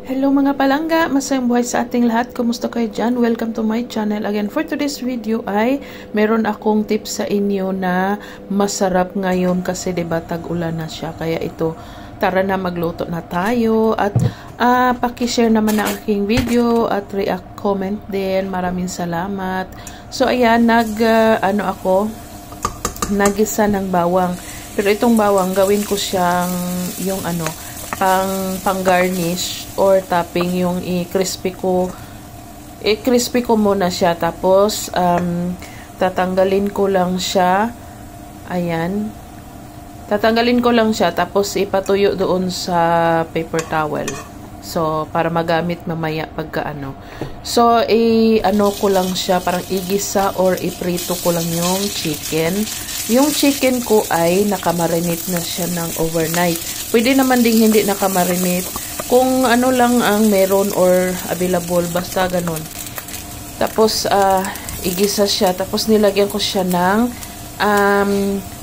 Hello mga palangga, masayang buhay sa ating lahat. Kumusta kayo dyan? Welcome to my channel. Again, for today's video ay meron akong tips sa inyo na masarap ngayon kasi diba tag-ulan na siya. Kaya ito, tara na magluto na tayo at pakishare naman ang aking video at react comment din. Maraming salamat. So ayan, nagisa ng bawang. Pero itong bawang, gawin ko siyang yung pang garnish or topping, yung i-crispy ko muna siya, tapos tatanggalin ko lang siya, ayan, tatanggalin ko lang siya, tapos ipatuyo doon sa paper towel, so para magamit mamaya pagka so ko lang siya, parang igisa or iprito ko lang yung chicken ko ay nakamarinate na siya ng overnight. Pwede naman ding hindi nakamarinate kung ano lang ang meron or available, basta ganun. Tapos igisa siya, tapos nilagyan ko siya ng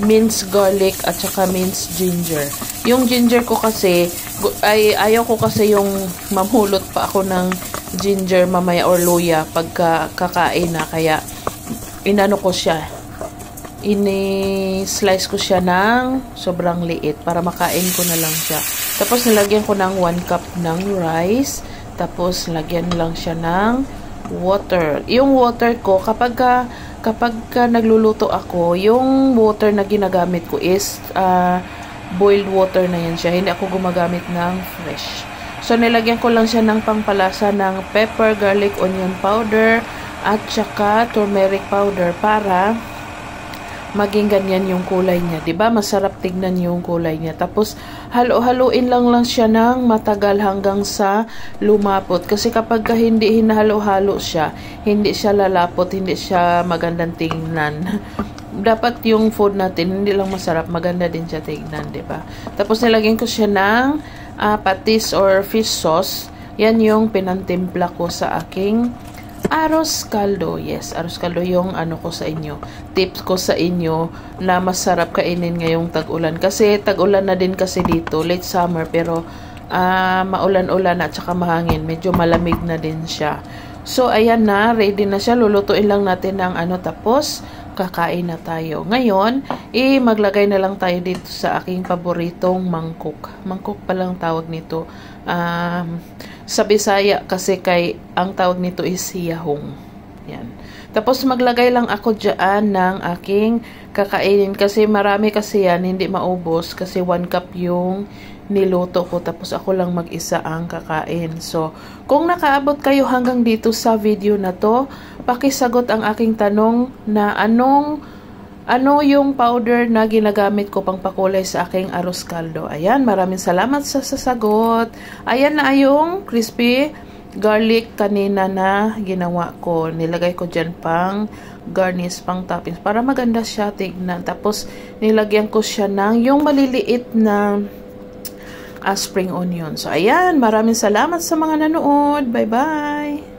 minced garlic at saka minced ginger. Yung ginger ko kasi ay ayaw ko kasi yung mamulot pa ako ng ginger mamaya or luya pagka kakain na, kaya inano ko siya, ini-slice ko siya ng sobrang liit para makain ko na lang siya. Tapos nilagyan ko ng 1 cup ng rice, tapos lagyan lang siya ng water. Yung water ko, kapag nagluluto ako, yung water na ginagamit ko is boiled water na yan siya. Hindi ako gumagamit ng fresh. So nilagyan ko lang siya ng pangpalasa ng pepper, garlic, onion powder at saka turmeric powder para maging ganyan yung kulay niya, 'di ba? Masarap tignan yung kulay niya. Tapos halo-haluin lang siya ng matagal hanggang sa lumapot. Kasi kapag hindi hinahalo-halo siya, hindi siya lalapot, hindi siya magandang tingnan. Dapat yung food natin hindi lang masarap, maganda din siya tignan, 'di ba? Tapos nilagyan ko siya ng patis or fish sauce. Yan yung pinantimpla ko sa aking arroz caldo. Yes, arroz caldo yung ko sa inyo. Tips ko sa inyo na masarap kainin ngayong tag-ulan. Kasi tag-ulan na din kasi dito, late summer, pero maulan-ulan at saka mahangin. Medyo malamig na din siya. So ayan na, ready na siya. Lulutuin lang natin ng tapos kakain na tayo. Ngayon, maglagay na lang tayo dito sa aking paboritong mangkok. Mangkok pa lang tawag nito. Sa Bisaya kasi ang tawag nito is siyahong. Yan. Tapos maglagay lang ako dyan ng aking kakainin kasi marami kasi yan, hindi maubos kasi 1 cup yung niluto ko, tapos ako lang mag-isa ang kakain. So, kung nakaabot kayo hanggang dito sa video na to, pakisagot ang aking tanong na ano yung powder na ginagamit ko pang pakulay sa aking arroz caldo. Ayan, maraming salamat sa sasagot. Ayan na yung crispy garlic kanina na ginawa ko. Nilagay ko dyan pang garnish, pang toppings para maganda siya tignan. Tapos nilagyan ko siya ng yung maliliit na spring onion. So ayan, maraming salamat sa mga nanood. Bye-bye!